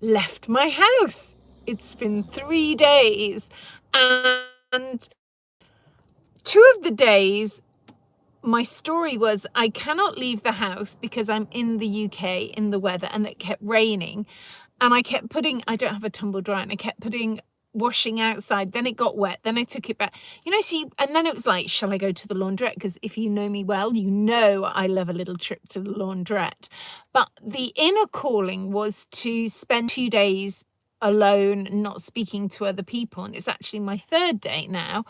left my house. It's been 3 days, and 2 of the days, my story was I cannot leave the house because I'm in the UK in the weather, and it kept raining, and I kept putting, I don't have a tumble dryer, and I kept putting washing outside, then it got wet, then I took it back, and then it was like, shall I go to the laundrette? Because if you know me well, you know I love a little trip to the laundrette. But the inner calling was to spend 2 days alone, not speaking to other people, and it's actually my 3rd day now.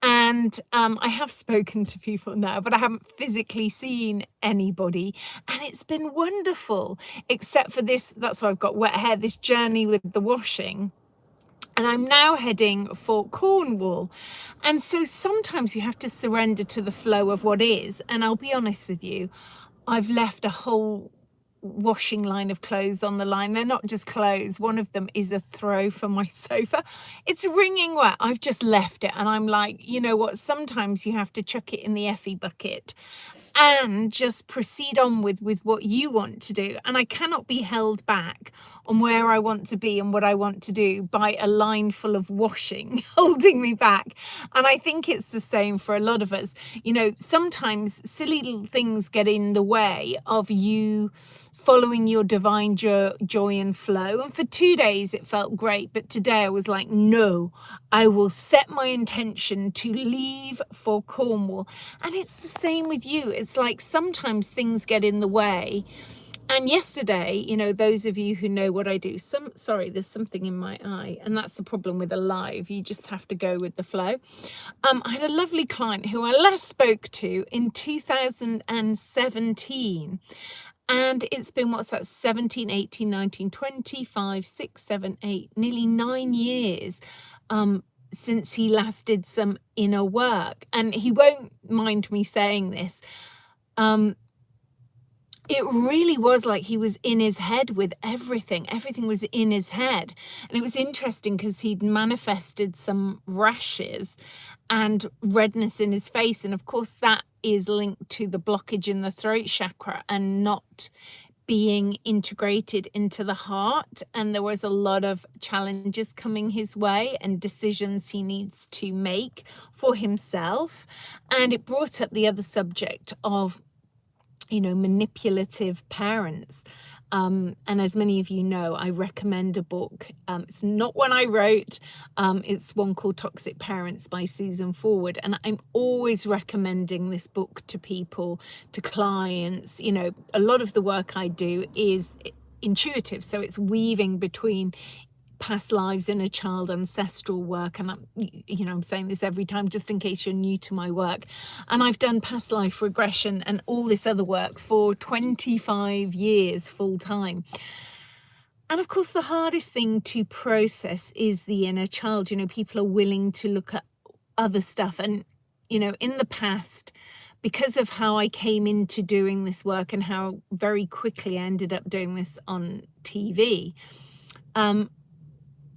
And I have spoken to people now, but I haven't physically seen anybody, and it's been wonderful, except for this, that's why I've got wet hair, this journey with the washing. And I'm now heading for Cornwall. And so sometimes you have to surrender to the flow of what is. And I'll be honest with you, I've left a whole washing line of clothes on the line. They're not just clothes. One of them is a throw for my sofa. It's wringing wet. I've just left it. And I'm like, you know what? Sometimes you have to chuck it in the Effie bucket and just proceed on with what you want to do. And I cannot be held back on where I want to be and what I want to do by a line full of washing holding me back. And I think it's the same for a lot of us. Sometimes silly little things get in the way of you following your divine joy and flow. And for 2 days it felt great, but today I was like, no, I will set my intention to leave for Cornwall. And it's the same with you. It's like sometimes things get in the way. And yesterday, those of you who know what I do, sorry, there's something in my eye, and that's the problem with a live. You just have to go with the flow. I had a lovely client who I last spoke to in 2017. And it's been, what's that, 17, 18, 19, 20, 5, 6, 7, 8, nearly 9 years since he last did some inner work. And he won't mind me saying this. It really was like he was in his head with everything. Everything was in his head. And it was interesting because he'd manifested some rashes and redness in his face. And of course, that is linked to the blockage in the throat chakra and not being integrated into the heart. And there was a lot of challenges coming his way and decisions he needs to make for himself. And it brought up the other subject of manipulative parents. And as many of you know, I recommend a book. It's not one I wrote. It's one called Toxic Parents by Susan Forward. And I'm always recommending this book to people, to clients. A lot of the work I do is intuitive. So it's weaving between past lives, inner child, ancestral work. And I'm saying this every time just in case you're new to my work. And I've done past life regression and all this other work for 25 years full time. And of course, the hardest thing to process is the inner child. People are willing to look at other stuff. And, in the past, because of how I came into doing this work and how very quickly I ended up doing this on TV,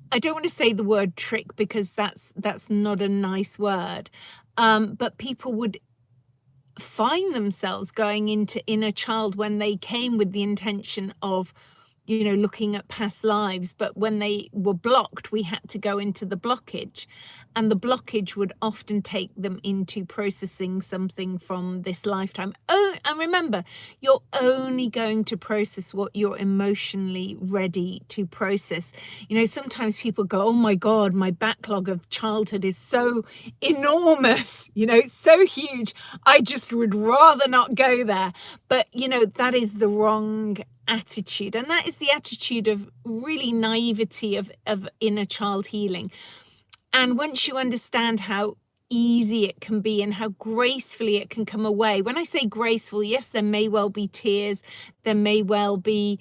I don't want to say the word trick because that's not a nice word, but people would find themselves going into inner child when they came with the intention of looking at past lives. But when they were blocked, we had to go into the blockage, and the blockage would often take them into processing something from this lifetime. Oh, and remember, you're only going to process what you're emotionally ready to process. Sometimes people go, oh my God, my backlog of childhood is so enormous, so huge. I just would rather not go there. But, that is the wrong attitude, and that is the attitude of really naivety of inner child healing. And once you understand how easy it can be and how gracefully it can come away, when I say graceful, yes, there may well be tears, there may well be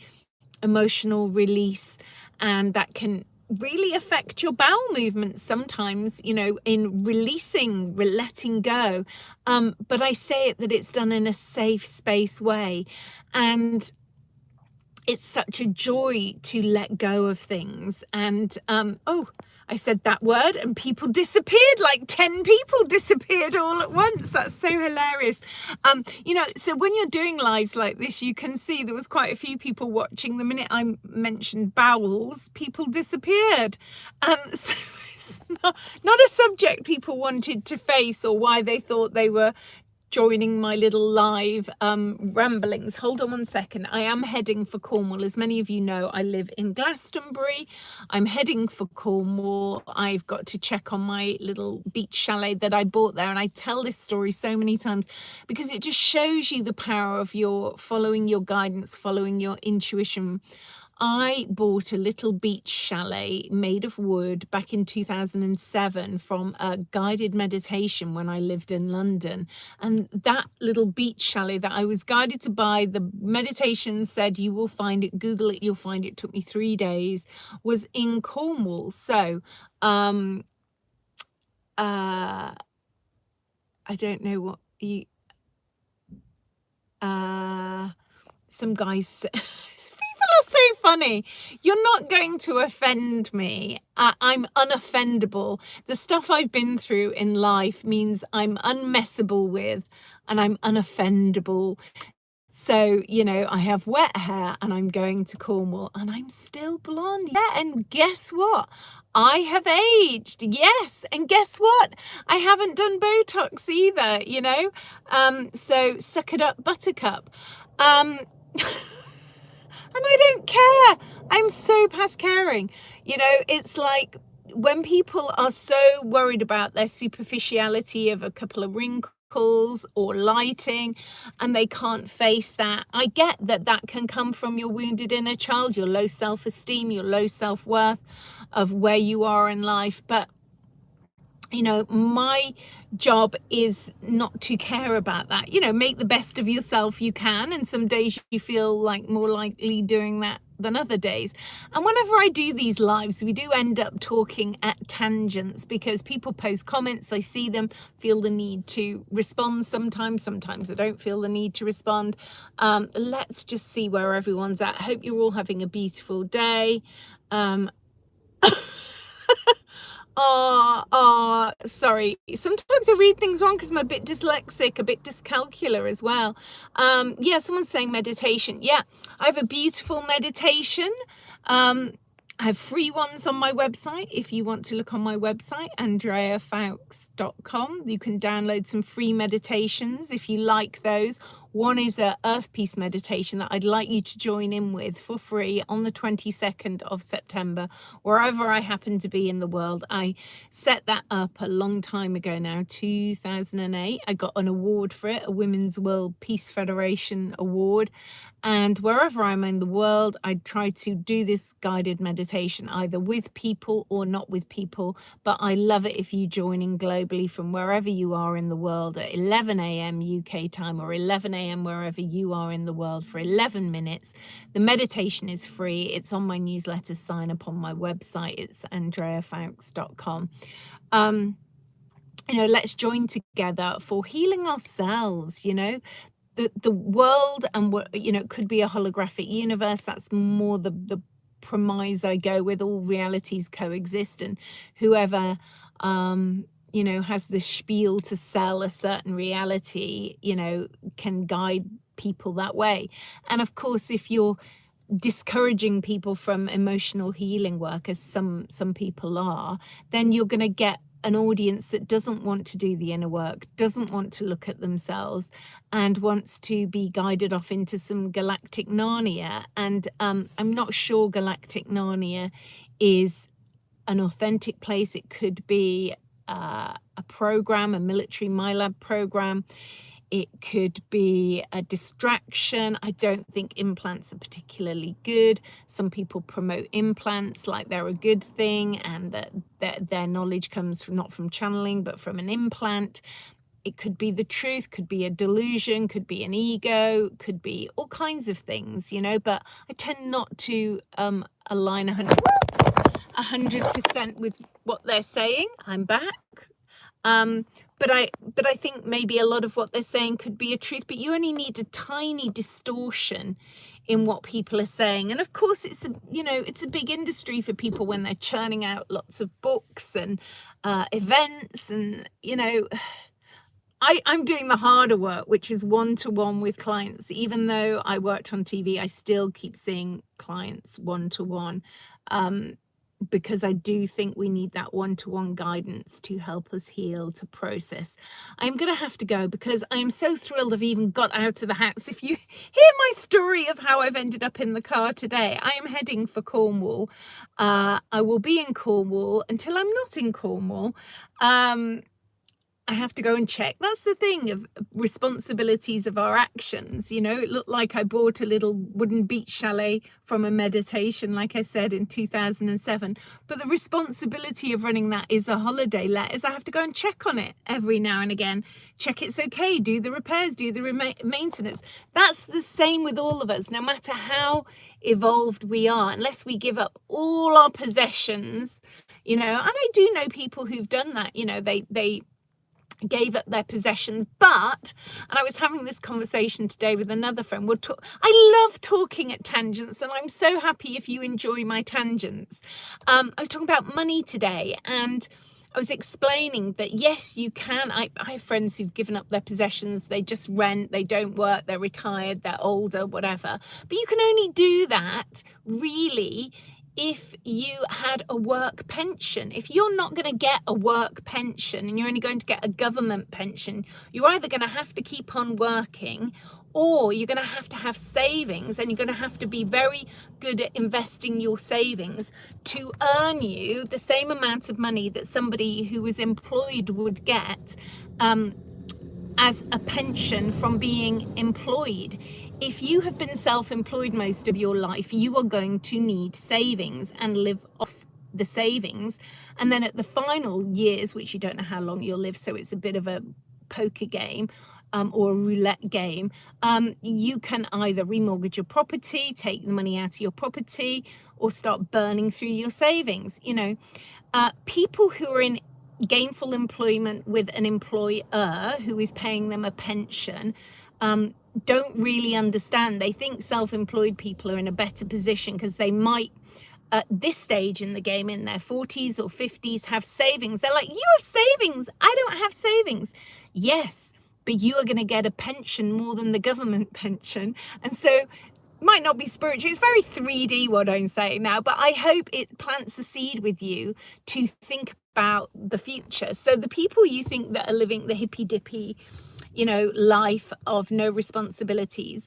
emotional release, and that can really affect your bowel movements sometimes, in releasing, letting go. But I say it that it's done in a safe space way. And it's such a joy to let go of things. And I said that word and people disappeared, like 10 people disappeared all at once. That's so hilarious. You know, so when you're doing lives like this, you can see there was quite a few people watching. The minute I mentioned bowels, people disappeared. So it's not a subject people wanted to face or why they thought they were joining my little live ramblings. Hold on one second. I am heading for Cornwall. As many of you know, I live in Glastonbury. I'm heading for Cornwall. I've got to check on my little beach chalet that I bought there. And I tell this story so many times because it just shows you the power of your following your guidance, following your intuition. I bought a little beach chalet made of wood back in 2007 from a guided meditation when I lived in London. And that little beach chalet that I was guided to buy, the meditation said, you will find it, Google it, you'll find it. It took me 3 days, was in Cornwall. So, I don't know what you, some guys are so funny. You're not going to offend me. I'm unoffendable. The stuff I've been through in life means I'm unmessable with and I'm unoffendable. So, you know, I have wet hair and I'm going to Cornwall and I'm still blonde. Yeah, and guess what? I have aged. Yes. And guess what? I haven't done Botox either, you know? So suck it up, buttercup. And I don't care. I'm so past caring. You know, it's like when people are so worried about their superficiality of a couple of wrinkles or lighting and they can't face that. I get that that can come from your wounded inner child, your low self-esteem, your low self-worth of where you are in life. But you know, my job is not to care about that. You know, make the best of yourself you can. And some days you feel like more likely doing that than other days. And whenever I do these lives, we do end up talking at tangents because people post comments. I see them, feel the need to respond sometimes. Sometimes I don't feel the need to respond. Let's just see where everyone's at. Hope you're all having a beautiful day. Sorry. Sometimes I read things wrong because I'm a bit dyslexic, a bit dyscalcular as well. Yeah, someone's saying meditation. Yeah, I have a beautiful meditation. I have free ones on my website. If you want to look on my website, andreafoulkes.com, you can download some free meditations if you like those. One is a earth peace meditation that I'd like you to join in with for free on the 22nd of September, wherever I happen to be in the world. I set that up a long time ago now, 2008. I got an award for it, a Women's World Peace Federation award. And wherever I'm in the world, I try to do this guided meditation, either with people or not with people. But I love it if you join in globally from wherever you are in the world at 11 a.m. UK time or 11 a.m. wherever you are in the world for 11 minutes. The meditation is free. It's on my newsletter. Sign up on my website. It's andreafoulkes.com. You know, let's join together for healing ourselves, you know. The world and what, you know, it could be a holographic universe. That's more the premise I go with. All realities coexist, and whoever you know has the spiel to sell a certain reality, you know, can guide people that way. And of course, if you're discouraging people from emotional healing work, as some people are, then you're going to get an audience that doesn't want to do the inner work, doesn't want to look at themselves, and wants to be guided off into some galactic Narnia. And I'm not sure galactic Narnia is an authentic place. It could be a program, a military MyLab program. It could be a distraction. I don't think implants are particularly good. Some people promote implants like they're a good thing, and that their knowledge comes from, not from channeling, but from an implant. It could be the truth, could be a delusion, could be an ego, could be all kinds of things, you know, but I tend not to align 100% with what they're saying. I'm back. but I think maybe a lot of what they're saying could be a truth, but you only need a tiny distortion in what people are saying. And of course, it's a big industry for people when they're churning out lots of books and events, and I'm doing the harder work, which is one-to-one with clients. Even though I worked on TV, I still keep seeing clients one-to-one, because I do think we need that one-to-one guidance to help us heal, to process. I'm going to have to go because I am so thrilled I've even got out of the house. If you hear my story of how I've ended up in the car today, I am heading for Cornwall. I will be in Cornwall until I'm not in Cornwall. I have to go and check. That's the thing of responsibilities of our actions. It looked like I bought a little wooden beach chalet from a meditation, like I said, in 2007. But the responsibility of running that is a holiday let, is I have to go and check on it every now and again. Check it's okay, do the repairs, do the maintenance. That's the same with all of us, no matter how evolved we are, unless we give up all our possessions, and I do know people who've done that. They gave up their possessions, and I was having this conversation today with another friend. I love talking at tangents, and I'm so happy if you enjoy my tangents. I was talking about money today, and I was explaining that yes, you can. I have friends who've given up their possessions. They just rent, they don't work, they're retired, they're older, whatever. But you can only do that really if you had a work pension. If you're not going to get a work pension and you're only going to get a government pension, you're either going to have to keep on working, or you're going to have savings, and you're going to have to be very good at investing your savings to earn you the same amount of money that somebody who was employed would get as a pension from being employed. If you have been self-employed most of your life, you are going to need savings and live off the savings. And then at the final years, which you don't know how long you'll live, so it's a bit of a poker game or a roulette game, you can either remortgage your property, take the money out of your property, or start burning through your savings. People who are in gainful employment with an employer who is paying them a pension don't really understand. They think self-employed people are in a better position because they might, at this stage in the game, in their 40s or 50s, have savings. They're like, you have savings, I don't have savings. Yes, but you are going to get a pension more than the government pension. And so might not be spiritual. It's very 3D what I'm saying now, but I hope it plants a seed with you to think about the future. So the people you think that are living the hippy dippy, life of no responsibilities,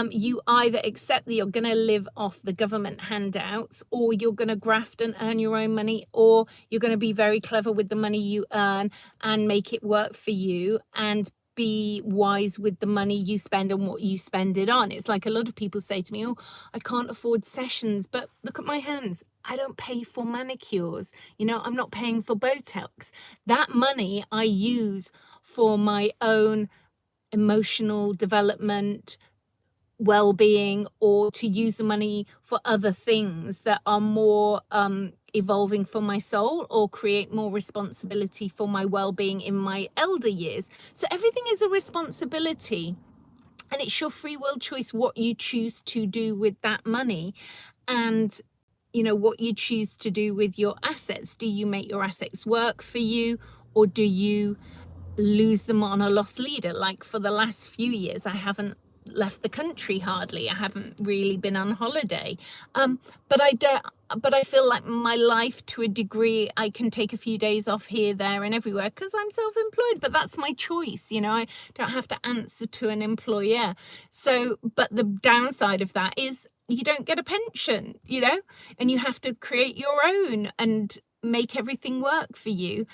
you either accept that you're going to live off the government handouts, or you're going to graft and earn your own money, or you're going to be very clever with the money you earn and make it work for you, and be wise with the money you spend and what you spend it on. It's like a lot of people say to me, oh, I can't afford sessions, but look at my hands. I don't pay for manicures. I'm not paying for Botox. That money I use for my own emotional development, well-being, or to use the money for other things that are more evolving for my soul, or create more responsibility for my well-being in my elder years. So everything is a responsibility, and it's your free will choice what you choose to do with that money, and what you choose to do with your assets. Do you make your assets work for you, or do you lose them on a lost leader? Like for the last few years, I haven't left the country hardly. I haven't really been on holiday, but I feel like my life, to a degree, I can take a few days off here, there, and everywhere because I'm self-employed. But that's my choice. I don't have to answer to an employer. So, but the downside of that is you don't get a pension, and you have to create your own and make everything work for you.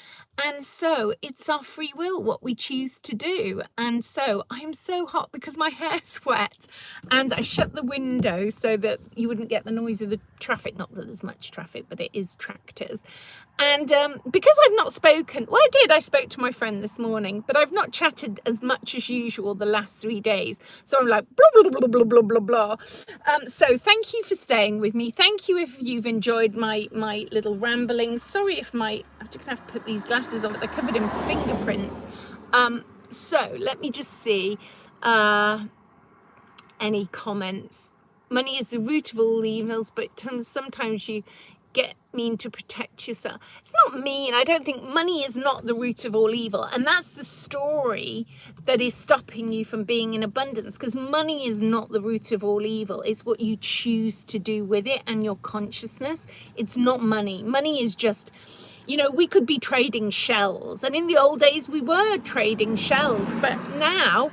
And so it's our free will what we choose to do. And so I'm so hot because my hair's wet, and I shut the window so that you wouldn't get the noise of the traffic. Not that there's much traffic, but it is tractors. And because I've not spoken, well, I spoke to my friend this morning, but I've not chatted as much as usual the last 3 days. So I'm like, blah, blah, blah, blah, blah, blah, blah. So thank you for staying with me. Thank you if you've enjoyed my little ramblings. Sorry if I'm just gonna have to put these glasses glasses on, but they're covered in fingerprints. So let me just see any comments. Money is the root of all evils, but sometimes you mean to protect yourself. It's not mean. I don't think money is not the root of all evil, and that's the story that is stopping you from being in abundance, because money is not the root of all evil. It's what you choose to do with it and your consciousness. It's not money. Money is just, we could be trading shells, and in the old days we were trading shells, but now,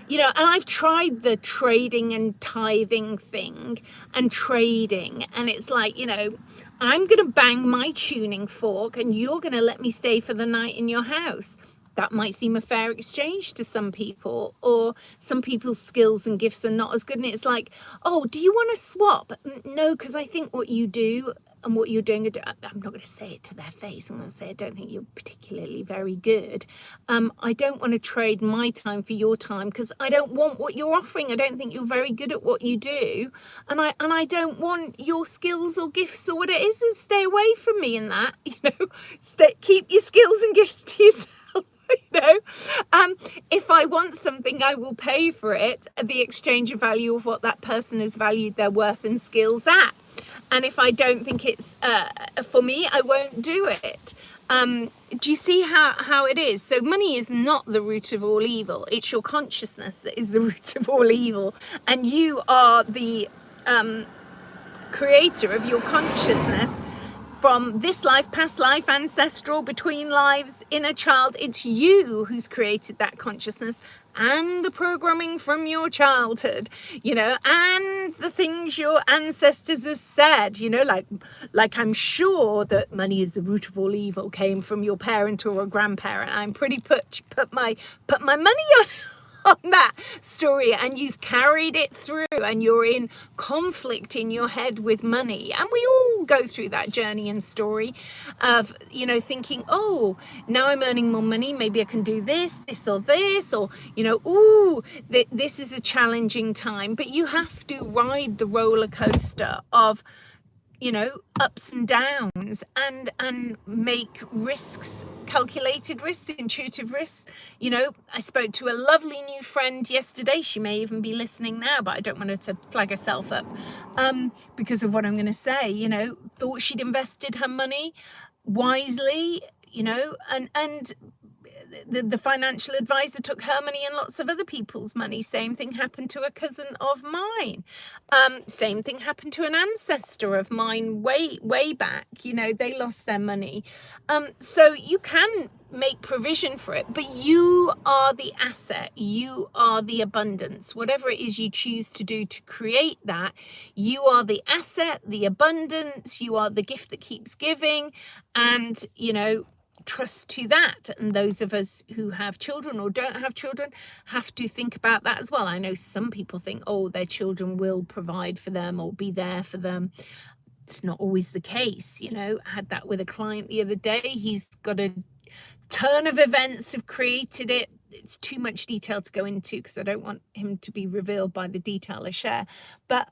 and I've tried the trading and tithing thing and trading, and it's like, I'm going to bang my tuning fork and you're going to let me stay for the night in your house. That might seem a fair exchange to some people, or some people's skills and gifts are not as good. And it's like, oh, do you want to swap? No, because I think what you do and what you're doing, I'm not going to say it to their face. I'm going to say, I don't think you're particularly very good. I don't want to trade my time for your time, because I don't want what you're offering. I don't think you're very good at what you do. And I don't want your skills or gifts or what it is. And stay away from me in that, keep your skills and gifts to yourself. If I want something, I will pay for it at the exchange of value of what that person has valued their worth and skills at. And if I don't think it's for me, I won't do it. Do you see how it is? So money is not the root of all evil. It's your consciousness that is the root of all evil. And you are the creator of your consciousness. From this life, past life, ancestral, between lives, inner child, it's you who's created that consciousness and the programming from your childhood, and the things your ancestors have said, like I'm sure that money is the root of all evil came from your parent or a grandparent. I'm pretty put my money on that story, and you've carried it through, and you're in conflict in your head with money. And we all go through that journey and story of thinking, oh, now I'm earning more money, maybe I can do this or this, or this is a challenging time. But you have to ride the roller coaster of ups and downs, and make risks, calculated risks, intuitive risks. I spoke to a lovely new friend yesterday. She may even be listening now, but I don't want her to flag herself up because of what I'm going to say. Thought she'd invested her money wisely, and the financial advisor took her money and lots of other people's money. Same thing happened to a cousin of mine. Same thing happened to an ancestor of mine way back. They lost their money. So you can make provision for it, but you are the asset. You are the abundance. Whatever it is you choose to do to create that, you are the asset, the abundance. You are the gift that keeps giving, and trust to that. And those of us who have children or don't have children have to think about that as well. I know some people think, oh, their children will provide for them or be there for them. It's not always the case. I had that with a client the other day. He's got a turn of events have created it. It's too much detail to go into because I don't want him to be revealed by the detail I share. But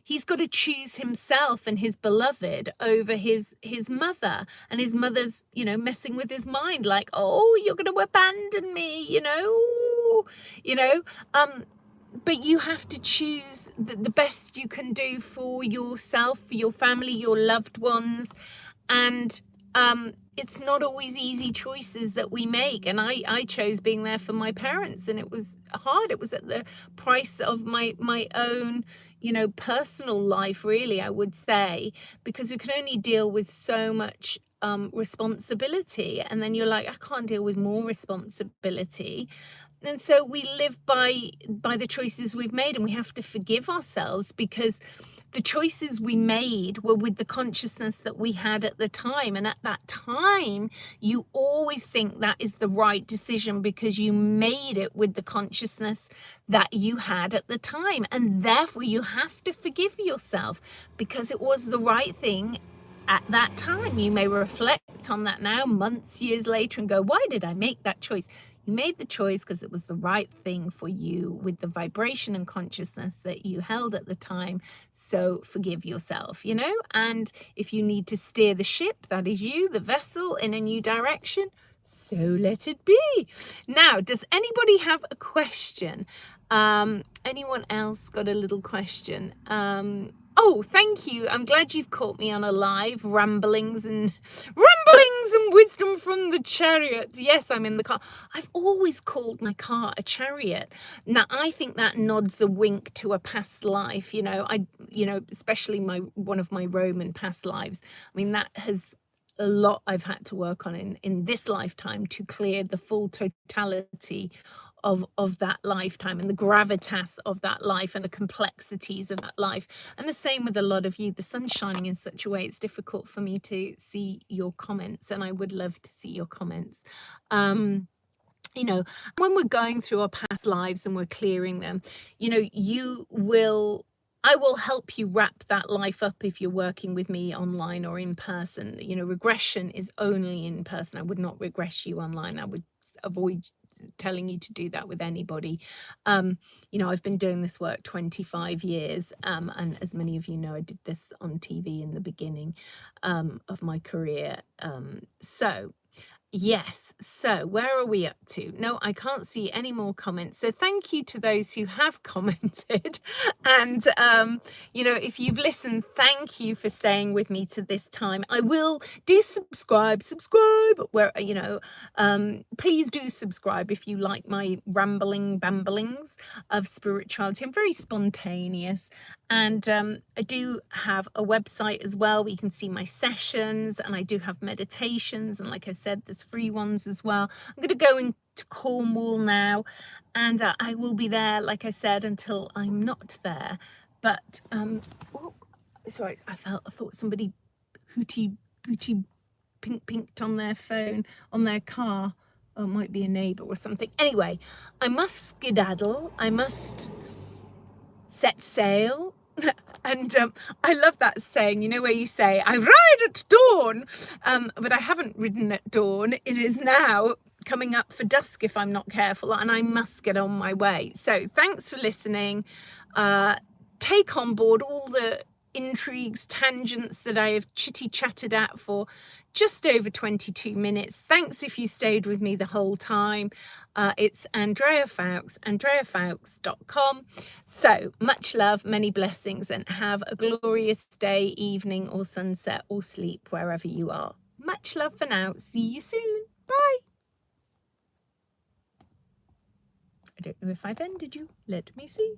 he's got to choose himself and his beloved over his mother, and his mother's messing with his mind, like, oh, you're going to abandon me, but you have to choose the best you can do for yourself, for your family, your loved ones. And it's not always easy choices that we make. And I chose being there for my parents, and it was hard. It was at the price of my own, personal life, really, I would say, because we can only deal with so much responsibility. And then you're like, I can't deal with more responsibility. And so we live by the choices we've made, and we have to forgive ourselves, because the choices we made were with the consciousness that we had at the time. And at that time, you always think that is the right decision because you made it with the consciousness that you had at the time. And therefore, you have to forgive yourself because it was the right thing at that time. You may reflect on that now, months, years later, and go, why did I make that choice? You You made the choice because it was the right thing for you with the vibration and consciousness that you held at the time. So forgive yourself, you know, and if you need to steer the ship, that is you, the vessel, in a new direction, so let it be. Now, does anybody have a question? Anyone else got a little question? Oh, thank you. I'm glad you've caught me on a live ramblings and wisdom from the chariot. Yes, I'm in the car. I've always called my car a chariot. Now, I think that nods a wink to a past life. You know, especially one of my Roman past lives. I mean, that has a lot I've had to work on in this lifetime to clear the full totality of that lifetime and the gravitas of that life and the complexities of that life. And the same with a lot of you. The sun's shining in such a way it's difficult for me to see your comments, and I would love to see your comments. You know, when we're going through our past lives and we're clearing them, you know, I will help you wrap that life up if you're working with me online or in person. You know, regression is only in person. I would not regress you online. I would avoid telling you to do that with anybody. You know, I've been doing this work 25 years, and as many of you know, I did this on TV in the beginning of my career. Yes, so where are we up to? No, I can't see any more comments. So thank you to those who have commented. And, you know, if you've listened, thank you for staying with me to this time. I will do subscribe, where, you know, please do subscribe if you like my bamblings of spirituality. I'm very spontaneous. And I do have a website as well where you can see my sessions, and I do have meditations. And like I said, there's free ones as well. I'm going to go into Cornwall now, and I will be there, like I said, until I'm not there. But, oh, sorry, I thought somebody hooty pinked on their phone, on their car. Oh, it might be a neighbour or something. Anyway, I must skedaddle. I must set sail. And I love that saying, you know, where you say, I ride at dawn, but I haven't ridden at dawn. It is now coming up for dusk if I'm not careful, and I must get on my way. So thanks for listening. Take on board all the intrigues, tangents that I have chitty-chatted at for just over 22 minutes. Thanks if you stayed with me the whole time. It's Andrea Foulkes, andreafoulkes.com. So much love, many blessings, and have a glorious day, evening, or sunset, or sleep, wherever you are. Much love for now. See you soon. Bye. I don't know if I've ended you. Let me see.